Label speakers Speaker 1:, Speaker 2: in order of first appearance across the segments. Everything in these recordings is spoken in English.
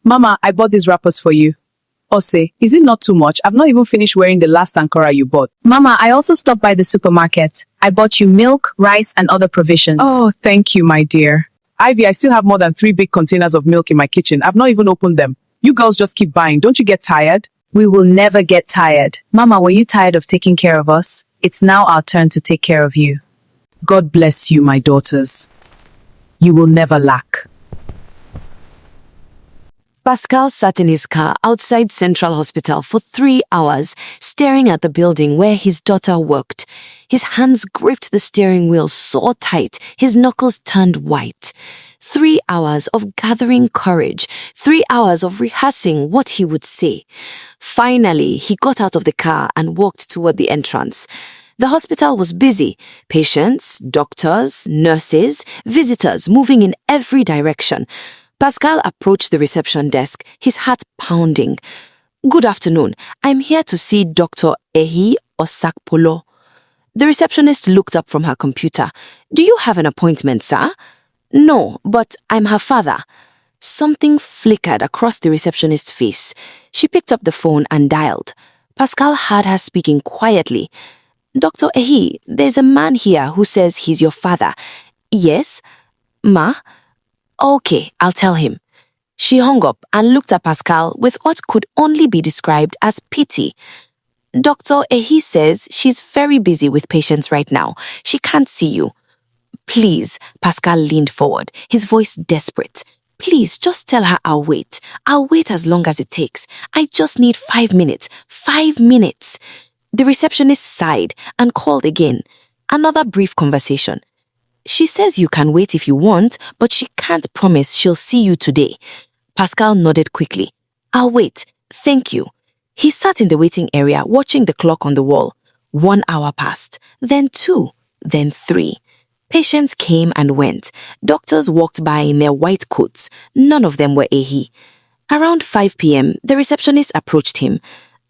Speaker 1: Mama, I bought these wrappers for you. Ose, is it not too much? I've not even finished wearing the last Ankara you bought.
Speaker 2: Mama, I also stopped by the supermarket. I bought you milk, rice, and other provisions.
Speaker 1: Oh, thank you, my dear. Ivy, I still have more than 3 big containers of milk in my kitchen. I've not even opened them. You girls just keep buying. Don't you get tired?
Speaker 2: We will never get tired. Mama, were you tired of taking care of us? It's now our turn to take care of you.
Speaker 1: God bless you, my daughters. You will never lack.
Speaker 3: Pascal sat in his car outside Central Hospital for 3 hours, staring at the building where his daughter worked. His hands gripped the steering wheel so tight, his knuckles turned white. 3 hours of gathering courage, 3 hours of rehearsing what he would say. Finally, he got out of the car and walked toward the entrance. The hospital was busy. Patients, doctors, nurses, visitors moving in every direction. Pascal approached the reception desk, his heart pounding. "Good afternoon. I'm here to see Dr. Ehi Osakpolo." The receptionist looked up from her computer. "Do you have an appointment, sir?" "No, but I'm her father." Something flickered across the receptionist's face. She picked up the phone and dialed. Pascal heard her speaking quietly. "Dr. Ehi, there's a man here who says he's your father." "Yes? Ma?" "Okay, I'll tell him." She hung up and looked at Pascal with what could only be described as pity. "Dr. Ehi says she's very busy with patients right now. She can't see you." "Please," Pascal leaned forward, his voice desperate. "Please, just tell her I'll wait. I'll wait as long as it takes. I just need 5 minutes. 5 minutes." The receptionist sighed and called again. Another brief conversation. "She says you can wait if you want, but she can't promise she'll see you today." Pascal nodded quickly. "I'll wait. Thank you." He sat in the waiting area watching the clock on the wall. 1 hour passed, then 2, then 3. Patients came and went. Doctors walked by in their white coats. None of them were Ehi. Around 5 p.m., the receptionist approached him.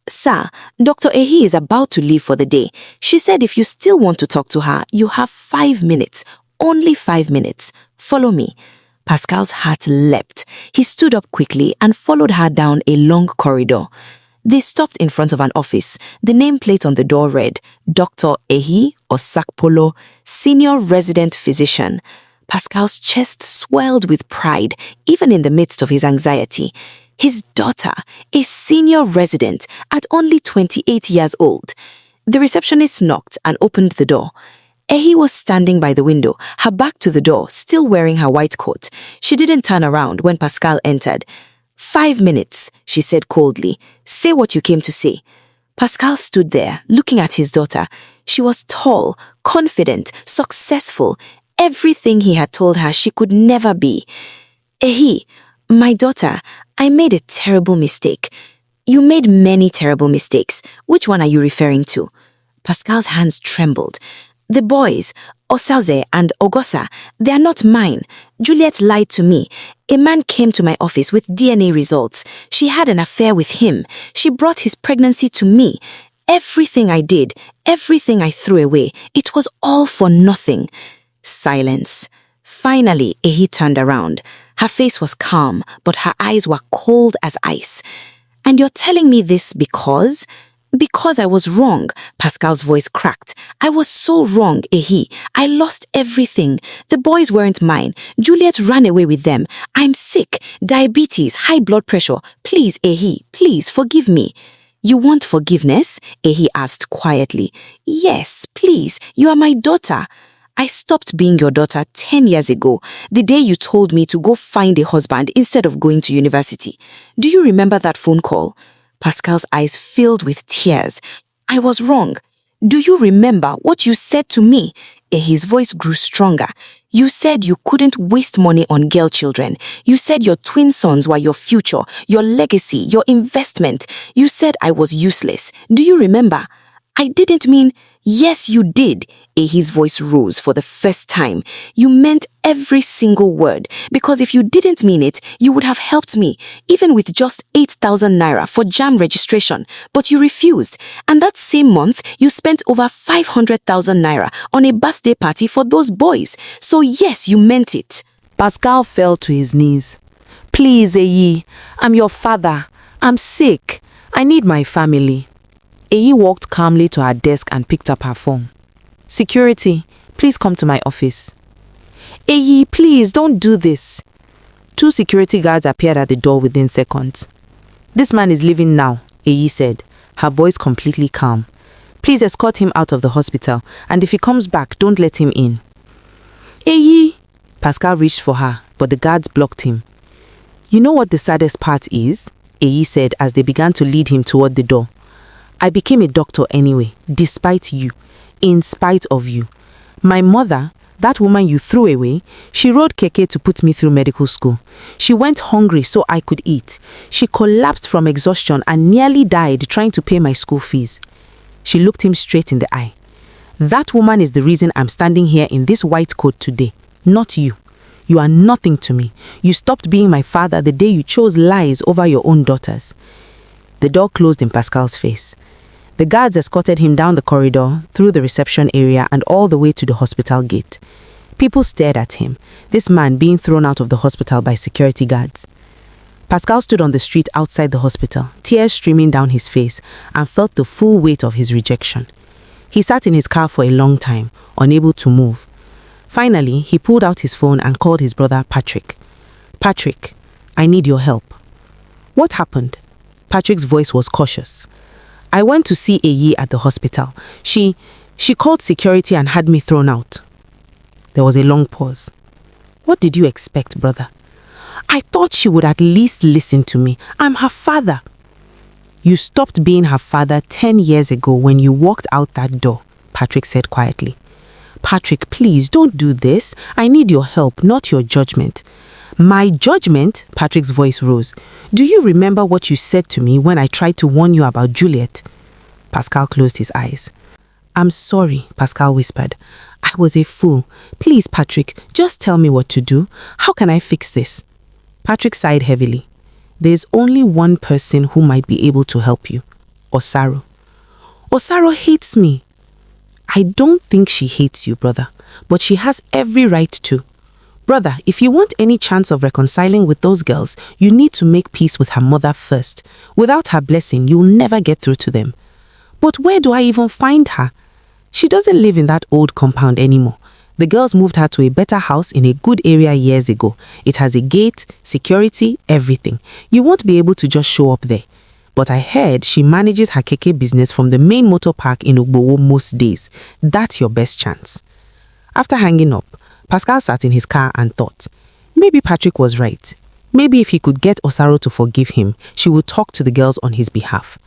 Speaker 3: "Sir, Dr. Ehi is about to leave for the day. She said if you still want to talk to her, you have 5 minutes. Only 5 minutes. Follow me." Pascal's heart leapt. He stood up quickly and followed her down a long corridor. They stopped in front of an office. The nameplate on the door read, Dr. Ehi Osakpolo, Senior Resident Physician. Pascal's chest swelled with pride, even in the midst of his anxiety. His daughter, a senior resident at only 28 years old. The receptionist knocked and opened the door. Ehi was standing by the window, her back to the door, still wearing her white coat. She didn't turn around when Pascal entered. 5 minutes, she said coldly. Say what you came to say. Pascal stood there, looking at his daughter. She was tall, confident, successful, everything he had told her she could never be. Ehi, my daughter, I made a terrible mistake. You made many terrible mistakes. Which one are you referring to? Pascal's hands trembled. The boys, Osaze and Ogosa, they are not mine. Juliet lied to me. A man came to my office with DNA results. She had an affair with him. She brought his pregnancy to me. Everything I did, everything I threw away, it was all for nothing. Silence. Finally, Ehi turned around. Her face was calm, but her eyes were cold as ice. And you're telling me this because? Because I was wrong, Pascal's voice cracked. I was so wrong, Ehi. I lost everything. The boys weren't mine. Juliet ran away with them. I'm sick. Diabetes, high blood pressure. Please, Ehi, please forgive me. You want forgiveness? Ehi asked quietly. Yes, please. You are my daughter. I stopped being your daughter 10 years ago, the day you told me to go find a husband instead of going to university. Do you remember that phone call? Pascal's eyes filled with tears. I was wrong. Do you remember what you said to me? His voice grew stronger. You said you couldn't waste money on girl children. You said your twin sons were your future, your legacy, your investment. You said I was useless. Do you remember? I didn't mean, yes, you did. His voice rose for the first time. You meant every single word, because if you didn't mean it, you would have helped me, even with just 8,000 naira for JAM registration, but you refused. And that same month, you spent over 500,000 naira on a birthday party for those boys. So yes, you meant it.
Speaker 4: Pascal fell to his knees. Please, Eyi, I'm your father. I'm sick. I need my family. Eyi walked calmly to her desk and picked up her phone. Security, please come to my office. Eyi, please don't do this. 2 security guards appeared at the door within seconds. This man is leaving now, Eyi said, her voice completely calm. Please escort him out of the hospital, and if he comes back, don't let him in. Eyi! Pascal reached for her, but the guards blocked him. You know what the saddest part is? Eyi said as they began to lead him toward the door. I became a doctor anyway, despite you, in spite of you. My mother, that woman you threw away, she rode Keke to put me through medical school. She went hungry so I could eat. She collapsed from exhaustion and nearly died trying to pay my school fees. She looked him straight in the eye. That woman is the reason I'm standing here in this white coat today, not you. You are nothing to me. You stopped being my father the day you chose lies over your own daughters. The door closed in Pascal's face. The guards escorted him down the corridor, through the reception area and all the way to the hospital gate. People stared at him, this man being thrown out of the hospital by security guards. Pascal stood on the street outside the hospital, tears streaming down his face, and felt the full weight of his rejection. He sat in his car for a long time, unable to move. Finally, he pulled out his phone and called his brother Patrick. Patrick, I need your help. What happened? Patrick's voice was cautious. I went to see Eyi at the hospital. She called security and had me thrown out. There was a long pause. What did you expect, brother? I thought she would at least listen to me. I'm her father. You stopped being her father 10 years ago when you walked out that door, Patrick said quietly. Patrick, please don't do this. I need your help, not your judgment. My judgment? Patrick's voice rose. Do you remember what you said to me when I tried to warn you about Juliet? Pascal closed his eyes. I'm sorry, Pascal whispered. I was a fool. Please, Patrick, just tell me what to do. How can I fix this? Patrick sighed heavily. There's only one person who might be able to help you. Osaro. Osaro hates me. I don't think she hates you, brother, but she has every right to. Brother, if you want any chance of reconciling with those girls, you need to make peace with her mother first. Without her blessing, you'll never get through to them. But where do I even find her? She doesn't live in that old compound anymore. The girls moved her to a better house in a good area years ago. It has a gate, security, everything. You won't be able to just show up there. But I heard she manages her Keke business from the main motor park in Ogbowo most days. That's your best chance. After hanging up, Pascal sat in his car and thought, maybe Patrick was right. Maybe if he could get Osaro to forgive him, she would talk to the girls on his behalf.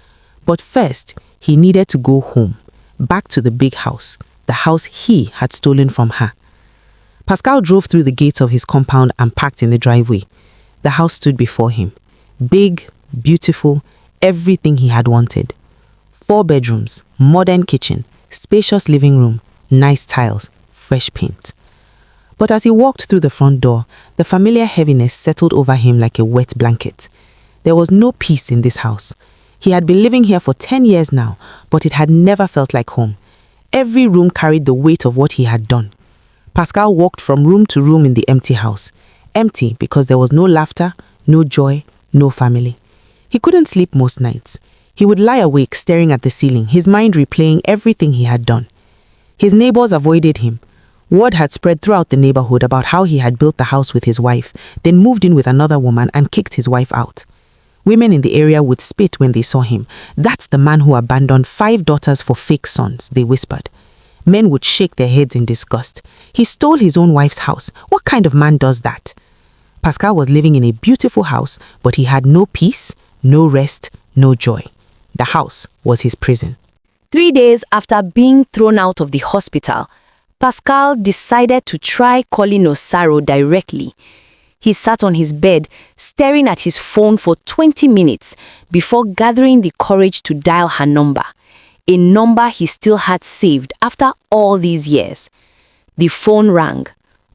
Speaker 4: But first, he needed to go home, back to the big house, the house he had stolen from her. Pascal drove through the gates of his compound and parked in the driveway. The house stood before him. Big, beautiful, everything he had wanted. 4 bedrooms, modern kitchen, spacious living room, nice tiles, fresh paint. But as he walked through the front door, the familiar heaviness settled over him like a wet blanket. There was no peace in this house. He had been living here for 10 years now, but it had never felt like home. Every room carried the weight of what he had done. Pascal walked from room to room in the empty house. Empty because there was no laughter, no joy, no family. He couldn't sleep most nights. He would lie awake staring at the ceiling, his mind replaying everything he had done. His neighbors avoided him. Word had spread throughout the neighborhood about how he had built the house with his wife, then moved in with another woman and kicked his wife out. Women in the area would spit when they saw him. That's the man who abandoned 5 daughters for fake sons, they whispered. Men would shake their heads in disgust. He stole his own wife's house. What kind of man does that? Pascal was living in a beautiful house, but he had no peace, no rest, no joy. The house was his prison.
Speaker 2: 3 days after being thrown out of the hospital, Pascal decided to try calling Osaro directly. He sat on his bed, staring at his phone for 20 minutes before gathering the courage to dial her number, a number he still had saved after all these years. The phone rang,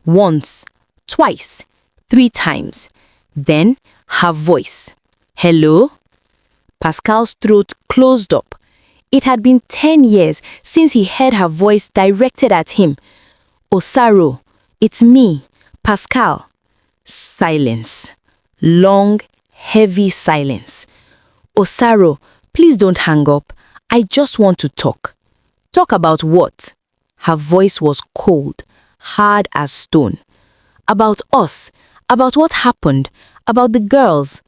Speaker 2: once, twice, 3 times. Then, her voice. Hello? Pascal's throat closed up. It had been 10 years since he heard her voice directed at him. Osaro, it's me, Pascal. Silence. Long, heavy silence. Osaro, please don't hang up. I just want to talk. Talk about what? Her voice was cold, hard as stone. About us, about what happened, about the girls.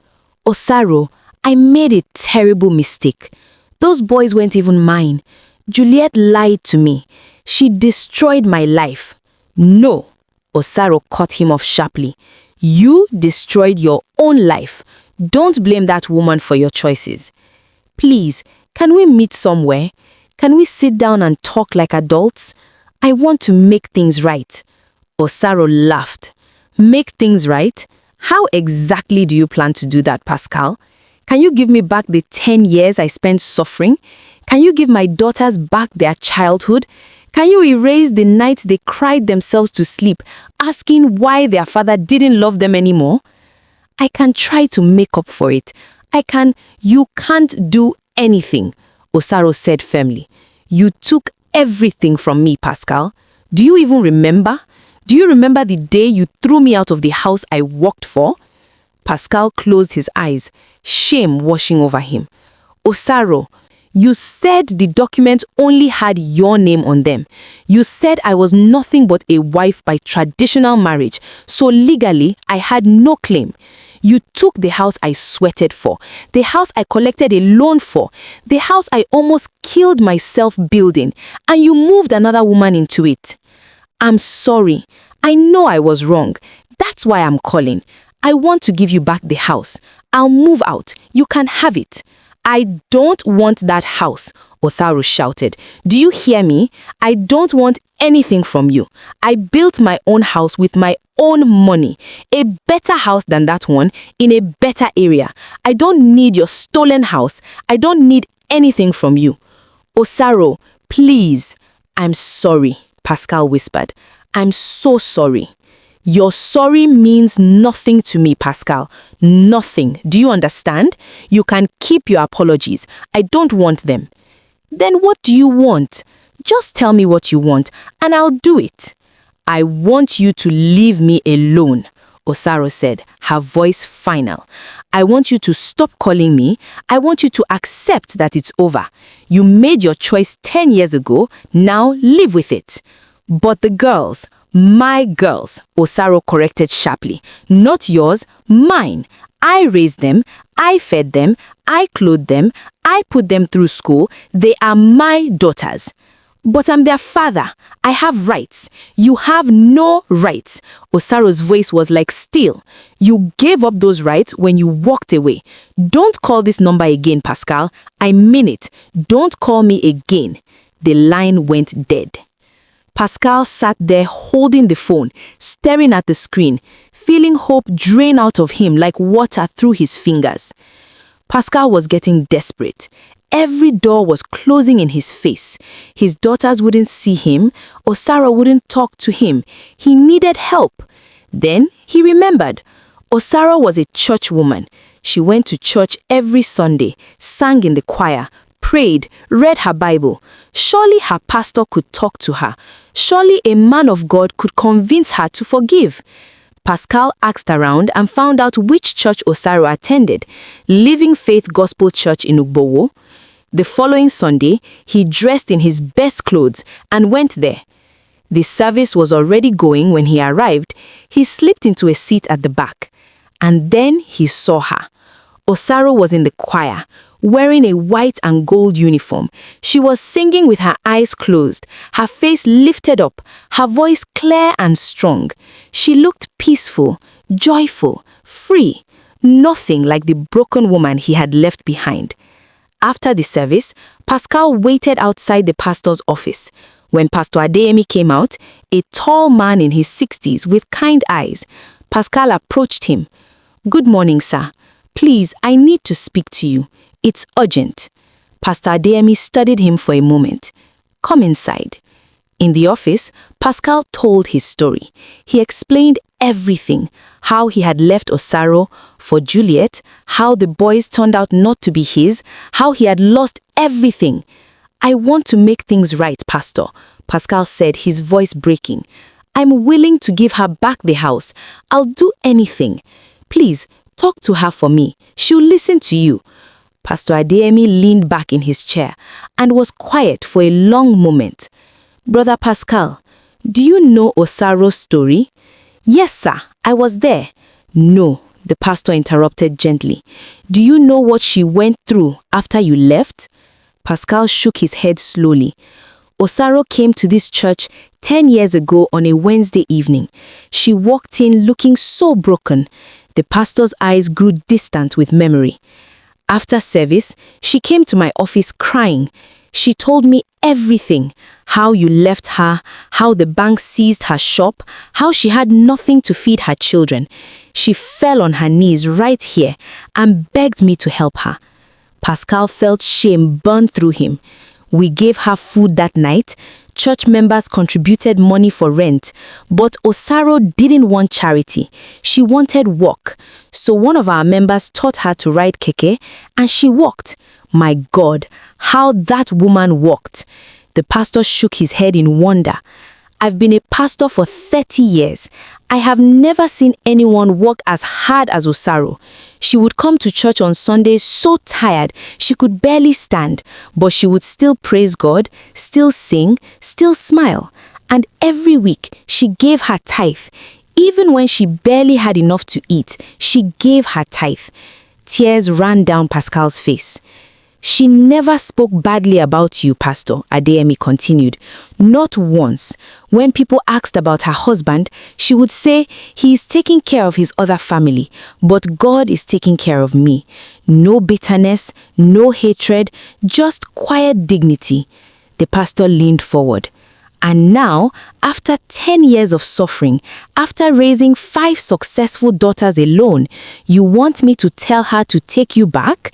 Speaker 2: Osaro, I made a terrible mistake. Those boys weren't even mine. Juliet lied to me. She destroyed my life. No, Osaro cut him off sharply. You destroyed your own life. Don't blame that woman for your choices. Please, can we meet somewhere? Can we sit down and talk like adults? I want to make things right. Osaro laughed. Make things right? How exactly do you plan to do that, Pascal? Can you give me back the 10 years I spent suffering? Can you give my daughters back their childhood? Can you erase the nights they cried themselves to sleep, asking why their father didn't love them anymore? I can try to make up for it. You can't do anything, Osaro said firmly. You took everything from me, Pascal. Do you even remember? Do you remember the day you threw me out of the house I worked for? Pascal closed his eyes, shame washing over him. Osaro, you said the documents only had your name on them. You said I was nothing but a wife by traditional marriage, so legally I had no claim. You took the house I sweated for, the house I collected a loan for, the house I almost killed myself building, and you moved another woman into it. I'm sorry. I know I was wrong. That's why I'm calling. I want to give you back the house. I'll move out. You can have it. I don't want that house, Osaro shouted. Do you hear me? I don't want anything from you. I built my own house with my own money. A better house than that one, in a better area. I don't need your stolen house. I don't need anything from you. Osaro, please. I'm sorry, Pascal whispered. I'm so sorry. Your sorry means nothing to me, Pascal. Nothing. Do you understand? You can keep your apologies. I don't want them. Then what do you want? Just tell me what you want, and I'll do it. I want you to leave me alone, Osaro said, her voice final. I want you to stop calling me. I want you to accept that it's over. You made your choice 10 years ago. Now live with it. But the girls, my girls, Osaro corrected sharply. Not yours, mine. I raised them, I fed them, I clothed them, I put them through school. They are my daughters. But I'm their father. I have rights. You have no rights. Osaro's voice was like steel. You gave up those rights when you walked away. Don't call this number again, Pascal. I mean it. Don't call me again. The line went dead. Pascal sat there holding the phone, staring at the screen, feeling hope drain out of him like water through his fingers. Pascal was getting desperate. Every door was closing in his face. His daughters wouldn't see him, or Sarah wouldn't talk to him. He needed help. Then he remembered. Osaro was a church woman. She went to church every Sunday, sang in the choir, prayed, read her Bible. Surely her pastor could talk to her. Surely a man of God could convince her to forgive. Pascal asked around and found out which church Osaro attended, Living Faith Gospel Church in Ugbowo. The following Sunday, he dressed in his best clothes and went there. The service was already going when he arrived. He slipped into a seat at the back. And then he saw her. Osaro was in the choir, wearing a white and gold uniform. She was singing with her eyes closed, her face lifted up, her voice clear and strong. She looked peaceful, joyful, free, nothing like the broken woman he had left behind. After the service, Pascal waited outside the pastor's office. When Pastor Adeyemi came out, a tall man in his 60s with kind eyes, Pascal approached him. "Good morning, sir. Please, I need to speak to you. It's urgent." Pastor Adeyemi studied him for a moment. "Come inside." In the office, Pascal told his story. He explained everything, how he had left Osaro for Juliet, how the boys turned out not to be his, how he had lost everything. "I want to make things right, Pastor," Pascal said, his voice breaking. "I'm willing to give her back the house. I'll do anything. Please, Talk to her for me. She'll listen to you. Pastor Adeyemi leaned back in his chair and was quiet for a long moment. Brother Pascal, do you know Osaro's story? Yes, sir, I was there. No, the pastor interrupted gently. Do you know what she went through after you left? Pascal shook his head slowly. Osaro came to this church 10 years ago on a Wednesday evening. She walked in looking so broken. The pastor's eyes grew distant with memory. After service, she came to my office crying. She told me everything, how you left her, how the bank seized her shop, how she had nothing to feed her children. She fell on her knees right here and begged me to help her. Pascal felt shame burn through him. We gave her food that night. Church members contributed money for rent, but Osaro didn't want charity. She wanted work. So one of our members taught her to ride Keke, and she walked. My God, how that woman walked. The pastor shook his head in wonder. I've been a pastor for 30 years. I have never seen anyone work as hard as Osaro. She would come to church on Sundays so tired she could barely stand, but she would still praise God, still sing, still smile. And every week she gave her tithe. Even when she barely had enough to eat, she gave her tithe. Tears ran down Pascal's face. She never spoke badly about you, Pastor, Adeyemi continued. Not once. When people asked about her husband, she would say, he is taking care of his other family, but God is taking care of me. No bitterness, no hatred, just quiet dignity. The pastor leaned forward. And now, after 10 years of suffering, after raising 5 successful daughters alone, you want me to tell her to take you back?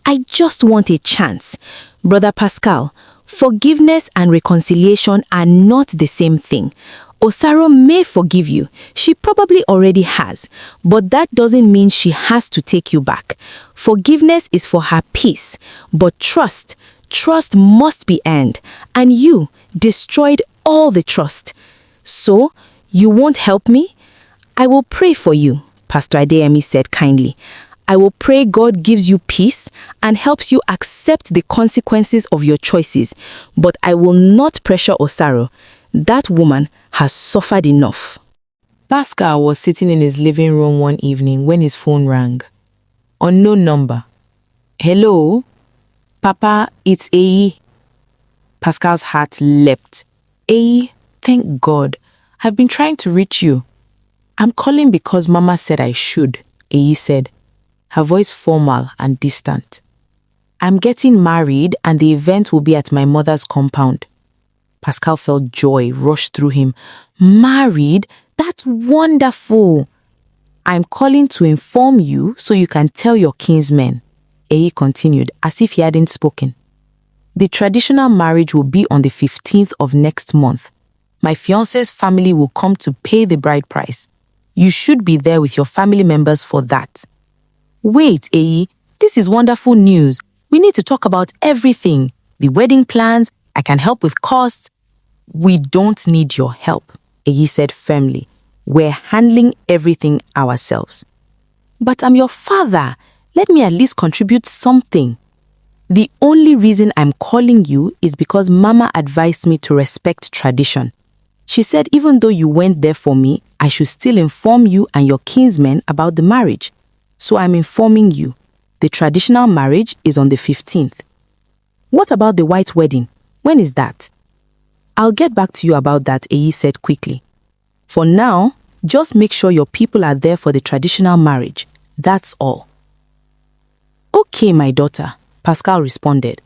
Speaker 2: I just want a chance. Brother Pascal, forgiveness and reconciliation are not the same thing. Osaro may forgive you. She probably already has. But that doesn't mean she has to take you back. Forgiveness is for her peace. But trust must be earned. And you destroyed all the trust. So, you won't help me? I will pray for you, Pastor Adeyemi said kindly. I will pray God gives you peace and helps you accept the consequences of your choices. But I will not pressure Osaro. That woman has suffered enough.
Speaker 4: Pascal was sitting in his living room one evening when his phone rang. Unknown number. Hello? Papa, it's Ayi. Pascal's heart leapt. Ayi, thank God. I've been trying to reach you. I'm calling because Mama said I should, Ayi said, her voice formal and distant. I'm getting married and the event will be at my mother's compound. Pascal felt joy rush through him. Married? That's wonderful. I'm calling to inform you so you can tell your kinsmen, Ayi continued as if he hadn't spoken. The traditional marriage will be on the 15th of next month. My fiancé's family will come to pay the bride price. You should be there with your family members for that. Wait, Ayi, this is wonderful news. We need to talk about everything. The wedding plans, I can help with costs. We don't need your help, Ayi said firmly. We're handling everything ourselves. But I'm your father. Let me at least contribute something. The only reason I'm calling you is because Mama advised me to respect tradition. She said even though you went there for me, I should still inform you and your kinsmen about the marriage. So I'm informing you. The traditional marriage is on the 15th. What about the white wedding? When is that? I'll get back to you about that, Ayi said quickly. For now, just make sure your people are there for the traditional marriage. That's all. Okay, my daughter, Pascal responded.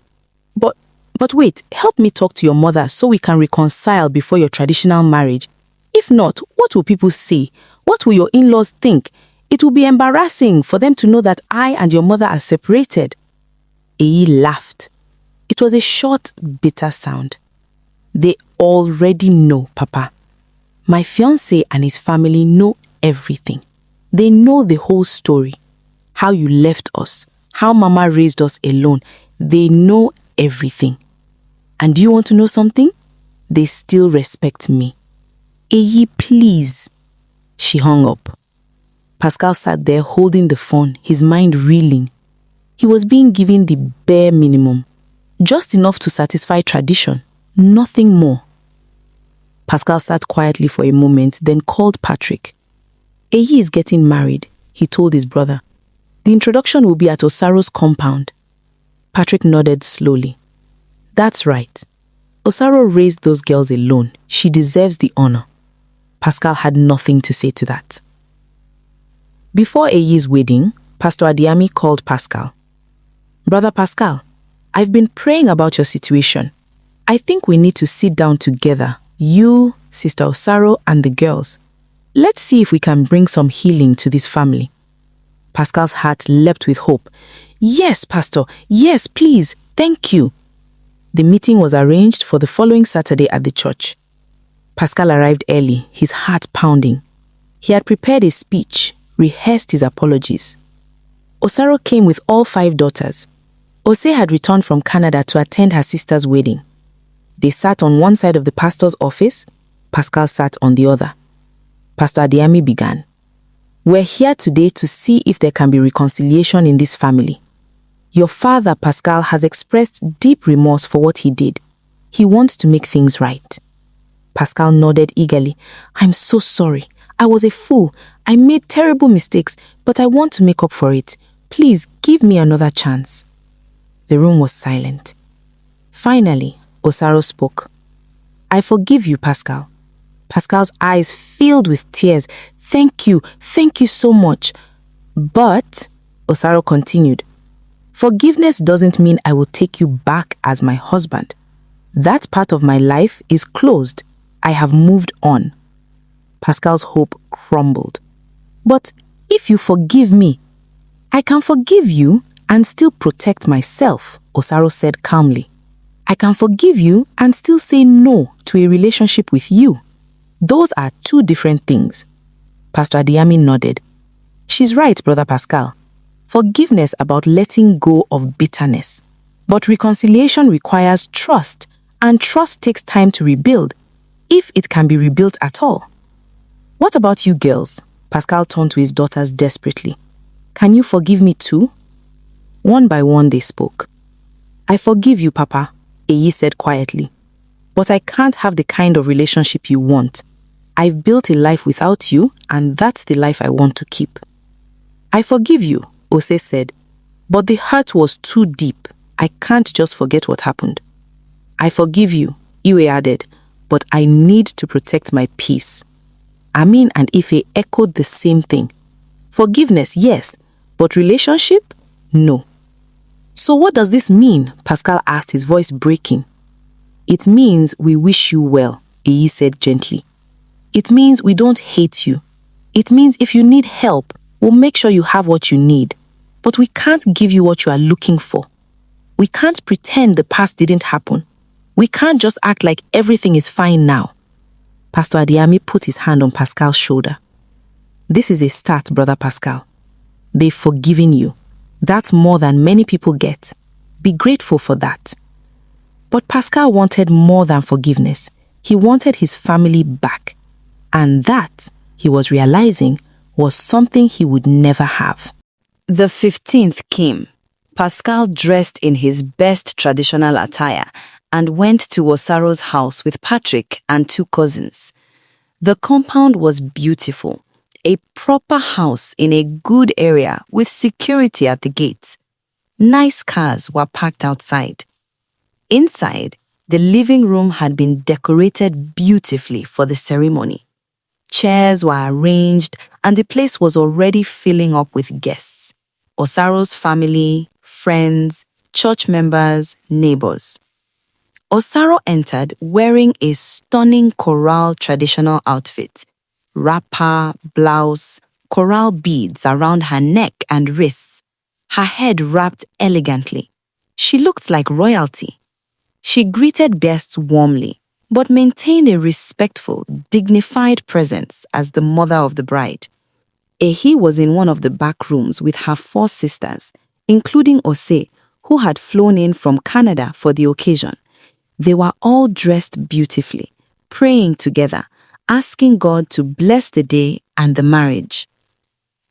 Speaker 4: But wait, help me talk to your mother so we can reconcile before your traditional marriage. If not, what will people say? What will your in-laws think? It will be embarrassing for them to know that I and your mother are separated. Ayi laughed. It was a short, bitter sound. They already know, Papa. My fiancé and his family know everything. They know the whole story. How you left us, how Mama raised us alone. They know everything. And do you want to know something? They still respect me. Ayi, please. She hung up. Pascal sat there holding the phone, his mind reeling. He was being given the bare minimum, just enough to satisfy tradition, nothing more. Pascal sat quietly for a moment, then called Patrick. Eyi is getting married, he told his brother. The introduction will be at Osaro's compound. Patrick nodded slowly. That's right. Osaro raised those girls alone. She deserves the honor. Pascal had nothing to say to that. Before Eyi's wedding, Pastor Adiami called Pascal. Brother Pascal, I've been praying about your situation. I think we need to sit down together, you, Sister Osaro, and the girls. Let's see if we can bring some healing to this family. Pascal's heart leapt with hope. Yes, Pastor. Yes, please. Thank you. The meeting was arranged for the following Saturday at the church. Pascal arrived early, his heart pounding. He had prepared a speech, rehearsed his apologies. Osaro came with all 5 daughters. Ose had returned from Canada to attend her sister's wedding. They sat on one side of the pastor's office. Pascal sat on the other. Pastor Adiami began. We're here today to see if there can be reconciliation in this family. Your father, Pascal, has expressed deep remorse for what he did. He wants to make things right. Pascal nodded eagerly. I'm so sorry. I was a fool. I made terrible mistakes, but I want to make up for it. Please give me another chance. The room was silent. Finally, Osaro spoke. I forgive you, Pascal. Pascal's eyes filled with tears. Thank you so much. But, Osaro continued, forgiveness doesn't mean I will take you back as my husband. That part of my life is closed. I have moved on. Pascal's hope crumbled. But if you forgive me, I can forgive you and still protect myself, Osaro said calmly. I can forgive you and still say no to a relationship with you. Those are 2 different things. Pastor Adiami nodded. She's right, Brother Pascal. Forgiveness about letting go of bitterness. But reconciliation requires trust, and trust takes time to rebuild, if it can be rebuilt at all. What about you girls? Pascal turned to his daughters desperately. Can you forgive me too? One by one they spoke. I forgive you, Papa, Eyi said quietly. But I can't have the kind of relationship you want. I've built a life without you, and that's the life I want to keep. I forgive you, Ose said, but the hurt was too deep. I can't just forget what happened. I forgive you, Iwe added, but I need to protect my peace. Amin and Ife echoed the same thing. Forgiveness, yes, but relationship? No. So what does this mean? Pascal asked, his voice breaking. It means we wish you well, Eyi said gently. It means we don't hate you. It means if you need help, we'll make sure you have what you need. But we can't give you what you are looking for. We can't pretend the past didn't happen. We can't just act like everything is fine now. Pastor Adiami put his hand on Pascal's shoulder. This is a start, Brother Pascal. They've forgiven you. That's more than many people get. Be grateful for that. But Pascal wanted more than forgiveness. He wanted his family back. And that, he was realizing, was something he would never have.
Speaker 2: The 15th came. Pascal dressed in his best traditional attire and went to Osaro's house with Patrick and 2 cousins. The compound was beautiful, a proper house in a good area with security at the gates. Nice cars were parked outside. Inside, the living room had been decorated beautifully for the ceremony. Chairs were arranged and the place was already filling up with guests. Osaro's family, friends, church members, neighbors. Osaro entered wearing a stunning choral traditional outfit. Wrapper, blouse, coral beads around her neck and wrists. Her head wrapped elegantly. She looked like royalty. She greeted guests warmly, but maintained a respectful, dignified presence as the mother of the bride. Ehi was in one of the back rooms with her 4 sisters, including Ose, who had flown in from Canada for the occasion. They were all dressed beautifully, praying together, asking God to bless the day and the marriage.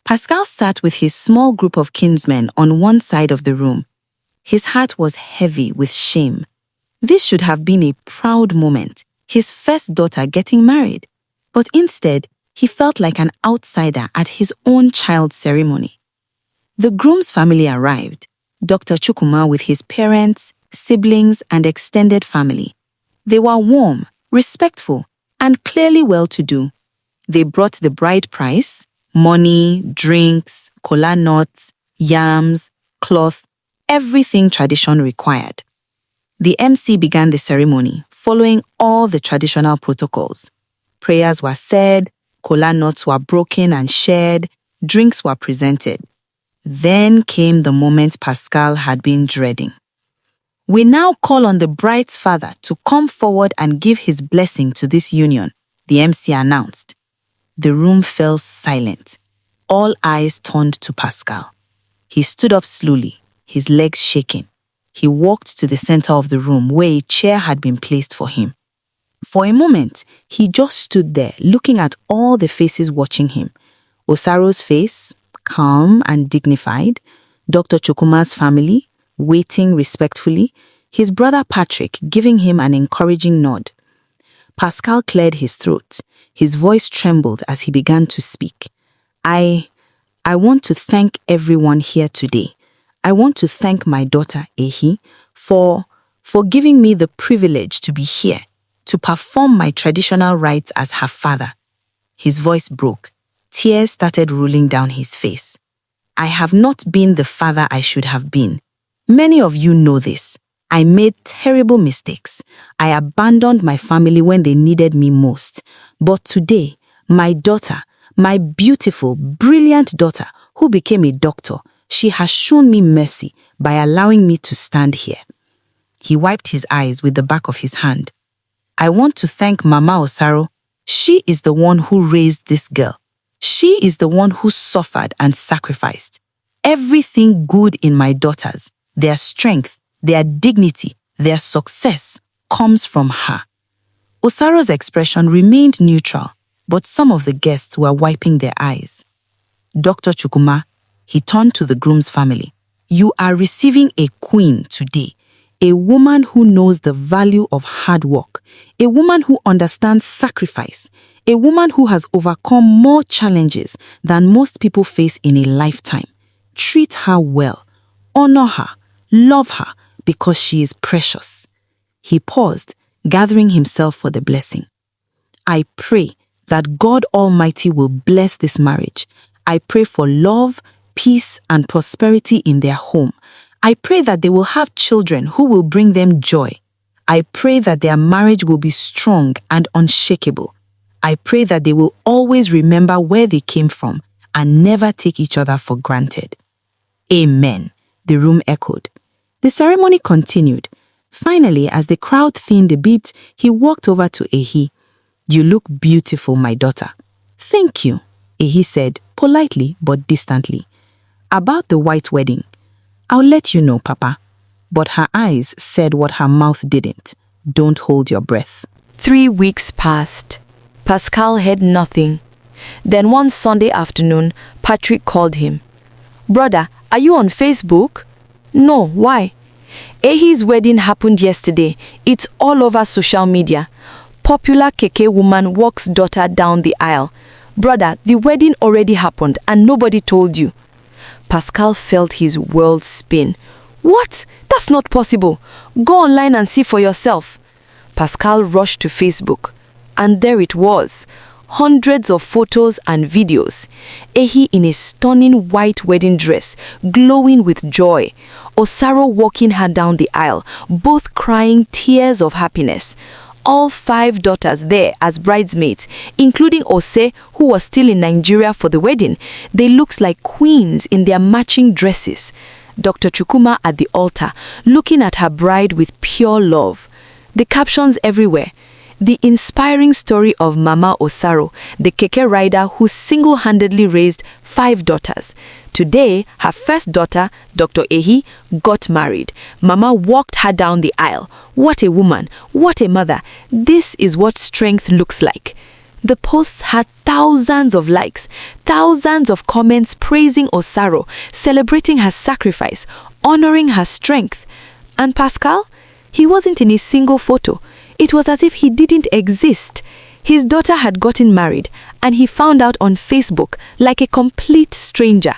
Speaker 5: Pascal sat with his small group of kinsmen on one side of the room. His heart was heavy with shame. This should have been a proud moment, his first daughter getting married. But instead, he felt like an outsider at his own child's ceremony. The groom's family arrived, Dr. Chukwuma with his parents, siblings, and extended family. They were warm, respectful, and clearly well-to-do. They brought the bride price, money, drinks, kola nuts, yams, cloth, everything tradition required. The MC began the ceremony, following all the traditional protocols. Prayers were said, kola nuts were broken and shared, drinks were presented. Then came the moment Pascal had been dreading. We now call on the bride's father to come forward and give his blessing to this union, the MC announced. The room fell silent. All eyes turned to Pascal. He stood up slowly, his legs shaking. He walked to the center of the room where a chair had been placed for him. For a moment, he just stood there looking at all the faces watching him. Osaro's face, calm and dignified, Dr. Chukwuma's family, waiting respectfully, his brother Patrick giving him an encouraging nod. Pascal cleared his throat. His voice trembled as he began to speak. I want to thank everyone here today. I want to thank my daughter, Ehi, for giving me the privilege to be here, to perform my traditional rites as her father. His voice broke. Tears started rolling down his face. I have not been the father I should have been. Many of you know this. I made terrible mistakes. I abandoned my family when they needed me most. But today, my daughter, my beautiful, brilliant daughter, who became a doctor, she has shown me mercy by allowing me to stand here. He wiped his eyes with the back of his hand. I want to thank Mama Osaro. She is the one who raised this girl. She is the one who suffered and sacrificed. Everything good in my daughters, their strength, their dignity, their success, comes from her. Osaro's expression remained neutral, but some of the guests were wiping their eyes. Dr. Chukwuma, he turned to the groom's family. You are receiving a queen today, a woman who knows the value of hard work, a woman who understands sacrifice, a woman who has overcome more challenges than most people face in a lifetime. Treat her well, honor her, love her, because she is precious. He paused, gathering himself for the blessing. I pray that God Almighty will bless this marriage. I pray for love, peace, and prosperity in their home. I pray that they will have children who will bring them joy. I pray that their marriage will be strong and unshakable. I pray that they will always remember where they came from and never take each other for granted. Amen, the room echoed. The ceremony continued. Finally, as the crowd thinned a bit, he walked over to Ehi. You look beautiful, my daughter. Thank you, Ehi said, politely but distantly. About the white wedding, I'll let you know, Papa. But her eyes said what her mouth didn't. Don't hold your breath.
Speaker 2: 3 weeks passed. Pascal heard nothing. Then one Sunday afternoon, Patrick called him. Brother, are you on Facebook? No, why? Ehi's wedding happened yesterday. It's all over social media. Popular Keke woman walks daughter down the aisle. Brother, the wedding already happened and nobody told you. Pascal felt his world spin. What? That's not possible. Go online and see for yourself. Pascal rushed to Facebook. And there it was. Hundreds of photos and videos. Ehi in a stunning white wedding dress, glowing with joy. Osaro walking her down the aisle, both crying tears of happiness. All 5 daughters there as bridesmaids, including Ose, who was still in Nigeria for the wedding. They looked like queens in their matching dresses. Dr. Chukwuma at the altar, looking at her bride with pure love. The captions everywhere. The inspiring story of Mama Osaro, the Keke rider who single-handedly raised 5 daughters. Today, her first daughter, Dr. Ehi, got married. Mama walked her down the aisle. What a woman, what a mother. This is what strength looks like. The posts had thousands of likes, thousands of comments praising Osaro, celebrating her sacrifice, honoring her strength. And Pascal? He wasn't in a single photo. It was as if he didn't exist. His daughter had gotten married, and he found out on Facebook like a complete stranger.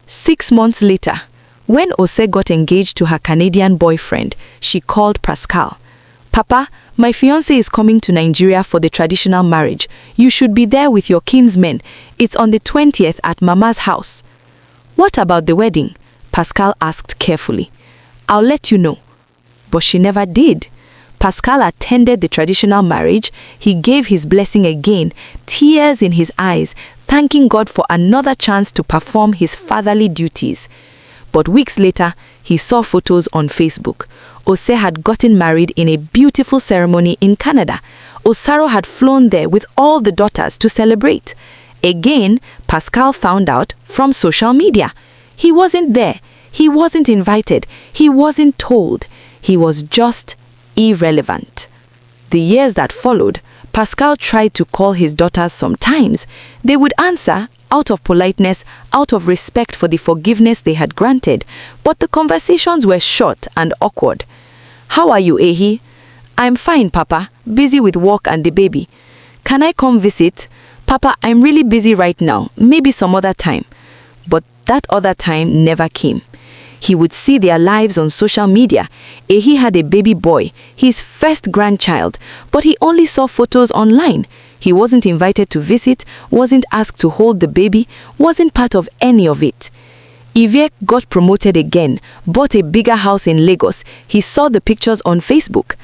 Speaker 2: 6 months later, when Ose got engaged to her Canadian boyfriend, she called Pascal. "Papa, my fiancé is coming to Nigeria for the traditional marriage. You should be there with your kinsmen. It's on the 20th at Mama's house." "What about the wedding?" Pascal asked carefully. "I'll let you know." But she never did. Pascal attended the traditional marriage. He gave his blessing again, tears in his eyes, thanking God for another chance to perform his fatherly duties. But weeks later, he saw photos on Facebook. Ose had gotten married in a beautiful ceremony in Canada. Osaro had flown there with all the daughters to celebrate. Again, Pascal found out from social media. He wasn't there. He wasn't invited. He wasn't told. He was just irrelevant. The years that followed, Pascal tried to call his daughters sometimes. They would answer out of politeness, out of respect for the forgiveness they had granted, but the conversations were short and awkward. "How are you, Ehi?" "I'm fine, Papa. Busy with work and the baby." "Can I come visit?" "Papa, I'm really busy right now. Maybe some other time." But that other time never came. He would see their lives on social media. Ehi had a baby boy, his first grandchild, but he only saw photos online. He wasn't invited to visit, wasn't asked to hold the baby, wasn't part of any of it. Ivie got promoted again, bought a bigger house in Lagos. He saw the pictures on Facebook.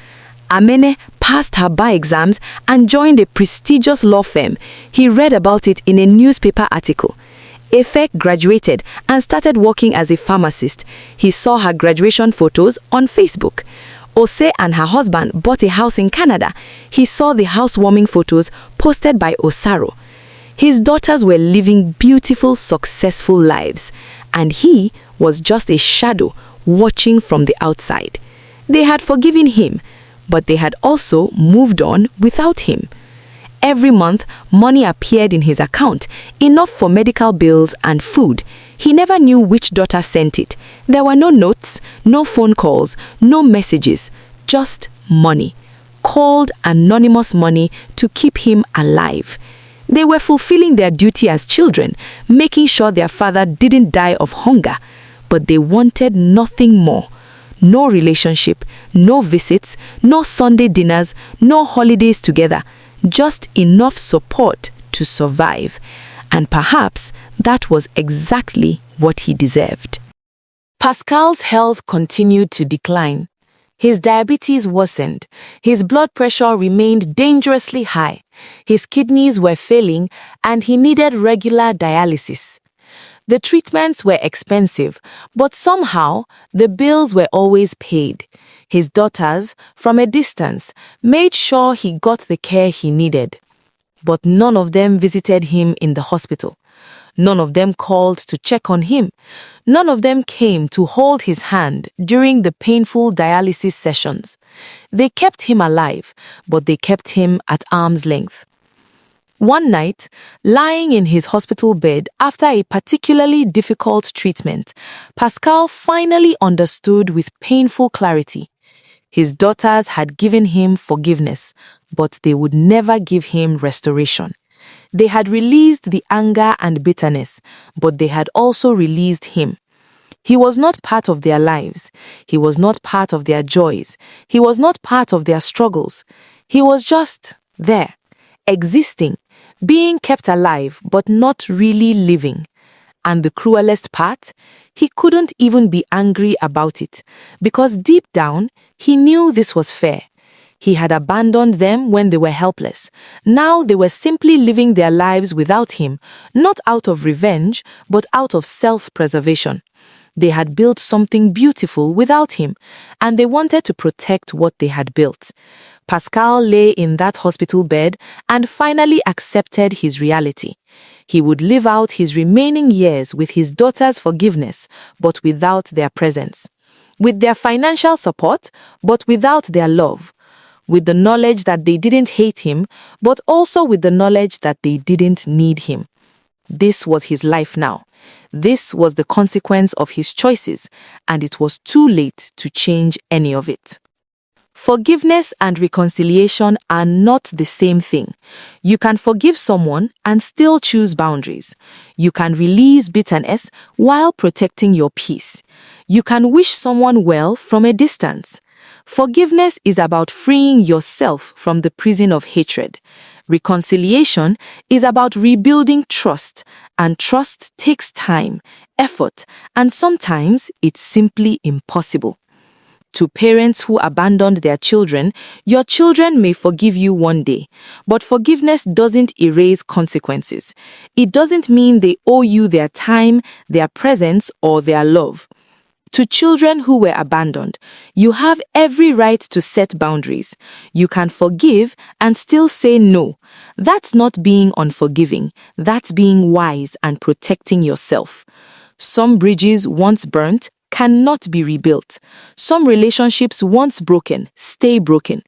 Speaker 2: Amene passed her bar exams and joined a prestigious law firm. He read about it in a newspaper article. Efe graduated and started working as a pharmacist. He saw her graduation photos on Facebook. Ose and her husband bought a house in Canada. He saw the housewarming photos posted by Osaro. His daughters were living beautiful, successful lives, and he was just a shadow watching from the outside. They had forgiven him, but they had also moved on without him. Every month, money appeared in his account, enough for medical bills and food. He never knew which daughter sent it. There were no notes, no phone calls, no messages, just money. Called anonymous money to keep him alive. They were fulfilling their duty as children, making sure their father didn't die of hunger. But they wanted nothing more. No relationship, no visits, no Sunday dinners, no holidays together. Just enough support to survive. And perhaps that was exactly what he deserved.
Speaker 5: Pascal's health continued to decline. His diabetes worsened. His blood pressure remained dangerously high. His kidneys were failing, and he needed regular dialysis. The treatments were expensive, but somehow the bills were always paid. His daughters, from a distance, made sure he got the care he needed. But none of them visited him in the hospital. None of them called to check on him. None of them came to hold his hand during the painful dialysis sessions. They kept him alive, but they kept him at arm's length. One night, lying in his hospital bed after a particularly difficult treatment, Pascal finally understood with painful clarity. His daughters had given him forgiveness, but they would never give him restoration. They had released the anger and bitterness, but they had also released him. He was not part of their lives. He was not part of their joys. He was not part of their struggles. He was just there, existing, being kept alive, but not really living. And the cruelest part, he couldn't even be angry about it, because deep down, he knew this was fair. He had abandoned them when they were helpless. Now they were simply living their lives without him, not out of revenge, but out of self-preservation. They had built something beautiful without him, and they wanted to protect what they had built. Pascal lay in that hospital bed and finally accepted his reality. He would live out his remaining years with his daughter's forgiveness, but without their presence. With their financial support, but without their love. with the knowledge that they didn't hate him, but also with the knowledge that they didn't need him. This was his life now. This was the consequence of his choices, and it was too late to change any of it. Forgiveness and reconciliation are not the same thing. You can forgive someone and still choose boundaries. You can release bitterness while protecting your peace. You can wish someone well from a distance. Forgiveness is about freeing yourself from the prison of hatred. Reconciliation is about rebuilding trust, and trust takes time, effort, and sometimes it's simply impossible. To parents who abandoned their children, your children may forgive you one day, but forgiveness doesn't erase consequences. It doesn't mean they owe you their time, their presence, or their love. To children who were abandoned, you have every right to set boundaries. You can forgive and still say no. That's not being unforgiving. That's being wise and protecting yourself. Some bridges once burnt cannot be rebuilt. Some relationships once broken stay broken.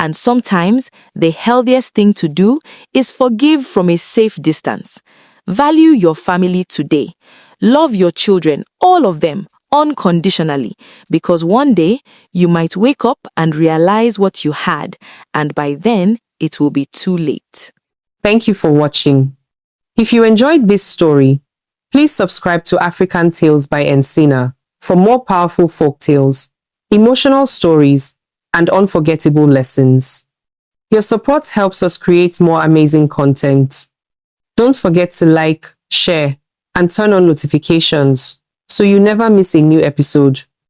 Speaker 5: And sometimes the healthiest thing to do is forgive from a safe distance. Value your family today. Love your children, all of them, unconditionally, because one day you might wake up and realize what you had, and by then it will be too late.
Speaker 6: Thank you for watching. If you enjoyed this story, please subscribe to African Tales by Ensina for more powerful folk tales, emotional stories, and unforgettable lessons. Your support helps us create more amazing content. Don't forget to like, share, and turn on notifications so you never miss a new episode.